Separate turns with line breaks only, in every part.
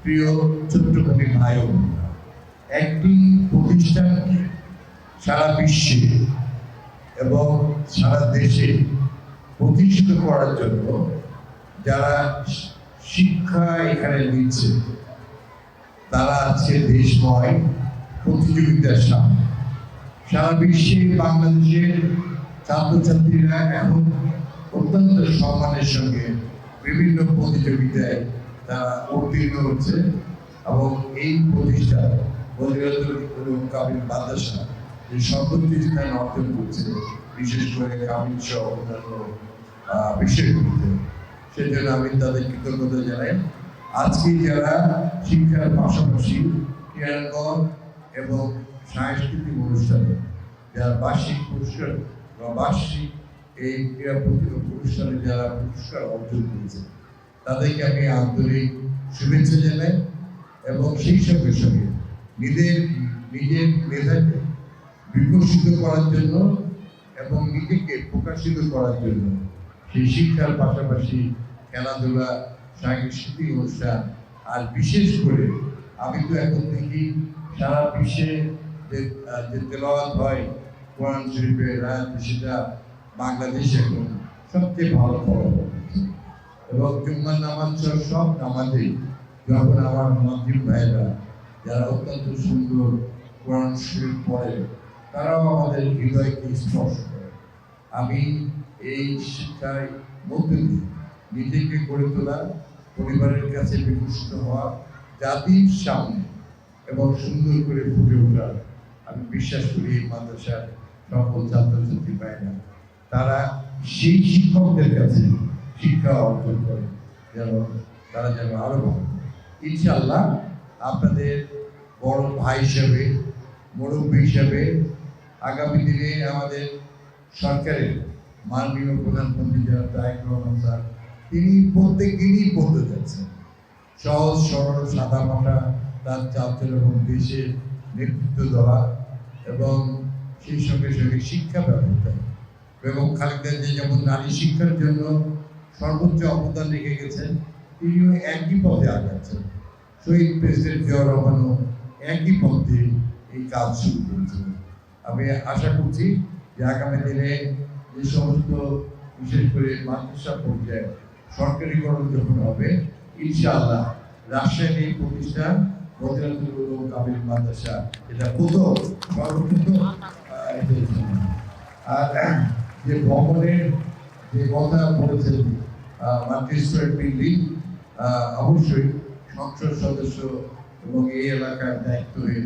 প্রিয় ছোট্টখানি ভাই ও বোনেরা, একটি প্রতিষ্ঠান সারা বিশ্বে এবং সারা দেশে প্রতিষ্ঠিত করার জন্য যারা শিক্ষা এখানে নিচ্ছে তারা আছে দেশময় প্রতিযোগিতার সামনে। সারা বিশ্বে বাংলাদেশের ছাত্রছাত্রীরা এখন অত্যন্ত সম্মানের সঙ্গে বিভিন্ন প্রতিযোগিতায় তারা উত্তীর্ণ হচ্ছে এবং এই প্রতিষ্ঠান কামিল মাদ্রাসা যে সর্বোচ্চ স্থান অর্জন করছে, বিশেষ করে কামিল সহ অন্যান্য বিষয়গুলিতে, সেজন্য আমি তাদের কৃতজ্ঞতা জানাই। আজকে যারা শিক্ষার পাশাপাশি ক্রীড়াঙ্গন এবং সাংস্কৃতিক অনুষ্ঠানে যারা বার্ষিক পুরস্কার বা বার্ষিক এই ক্রীড়া অনুষ্ঠানে যারা পুরস্কার অর্জন করেছে তাদেরকে আমি আন্তরিক শুভেচ্ছা জানাই এবং সেই সঙ্গে সঙ্গে নিজের মেধাকে বিকশিত করার জন্য এবং নিজেকে প্রকাশিত করার জন্য সেই শিক্ষার পাশাপাশি খেলাধুলা, সাংস্কৃতিক অনুষ্ঠান, আর বিশেষ করে আমি তো এখন দেখি সারা বিশ্বে যে তেলাওয়াত হয় কোরআন শরীফের রাত, সেটা বাংলাদেশ এখন সবচেয়ে ভালো খবর হচ্ছে। এবং জুম্মার নামাজ সব নামাজেই যখন আমার মুসলিম ভাইরা যারা অত্যন্ত সুন্দর কোরআন শরীফ পড়ে তারাও আমাদের হৃদয়কে স্পর্শ করে। আমি এই শিক্ষায় মধ্যে দিয়ে নিজেকে গড়ে তোলা, পরিবারের কাছে বিকশিত হওয়া, জাতির সামনে এবং সুন্দর করে ফুটে ওঠার আমি বিশ্বাস করি এই মাদ্রাসার সকল ছাত্রছাত্রী ভাইরা তারা সেই শিক্ষকদের কাছে শিক্ষা অর্জন করে তারা যেন আরো ভালো। ইনশাআল্লাহ আপনাদের বড় ভাই হিসেবে, মুরব্বী হিসেবে আগামী দিনে আমাদের সরকারের মাননীয় প্রধানমন্ত্রী যারা তারেক রহমান স্যার, তিনি প্রত্যেক দিনই বলতে যাচ্ছেন সহজ সরল সাদা মাটা তার চালচল এবং দেশের নেতৃত্ব দেওয়া এবং সেই সঙ্গে সঙ্গে শিক্ষা ব্যবস্থা এবং খালেদা যে যেমন নারী শিক্ষার জন্য সর্বোচ্চ অবদান রেখে গেছেন, তিনিও একই পথে আগাচ্ছেন। শহীদ প্রেসিডেন্ট জিয়াউর রহমানও একই পথে এই কাজ শুরু করেছেন। আমি আশা করছি যে আগামী দিনে যে সমস্ত বিশেষ করে মাদ্রাসা পর্যায়ে সরকারিকরণ যখন হবে, ইনশাআল্লাহ রাজশাহী প্রতিষ্ঠান মদিনাতুল উলুম কামিল মাদ্রাসা এটা প্রথম সর্বপ্রথম। আর যে ভবনের যে কথা বলেছেন মাল্টি-স্টোরি বিল্ডিং, অবশ্যই সংসদ সদস্য এবং এই এলাকার দায়িত্ব হয়ে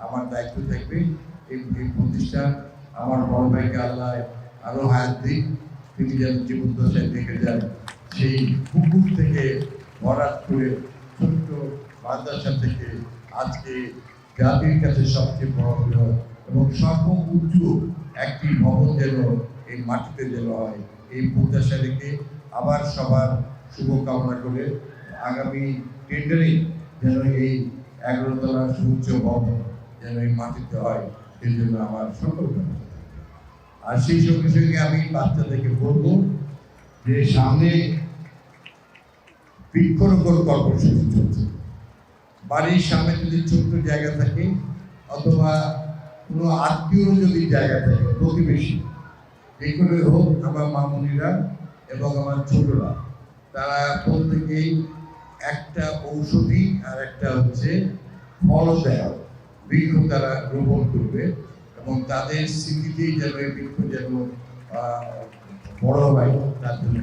আমার দায়িত্ব থাকবে। এই প্রতিষ্ঠান আমার বড় ভাইকে আল্লাহ আরো হায়াত দিক, তিনি যেন জীবদ্দশায় দেখে যান সেই পুকুর থেকে ভরাট করে ছোট্ট মাদ্রাসা থেকে আজকে জাতির কাছে সবচেয়ে বড় বৃহৎ এবং সর্বোচ্চ একটি ভবন যেন এই মাটিতে যেন হয়, এই প্রত্যাশা রেখে আবার সবার শুভকামনা করে আগামী টেন্ডারে যেন এই 11 তলার সুউচ্চ ভবন যেন এই মাটিতে হয়, সেই জন্য আমার সকলকে। আর সেই সঙ্গে সঙ্গে আমি বাচ্চাদেরকে বলবো যে সামনে বৃক্ষরোপণ কর্মসূচি চলছে। বাড়ির সামনে যদি ছোট্ট জায়গা থাকে অথবা কোনো আত্মীয় যদি জায়গা থাকে, প্রতিবেশী এগুলো হোক, আমার মামুনিরা এবং আমার ছোটরা তারা প্রত্যেকেই একটা ঔষধি আর একটা হচ্ছে ফলদেয় বৃক্ষ তারা রোপণ করবে এবং তাদের স্মৃতিতেই যেন এই বৃক্ষ যেন বড় হয় তার জন্য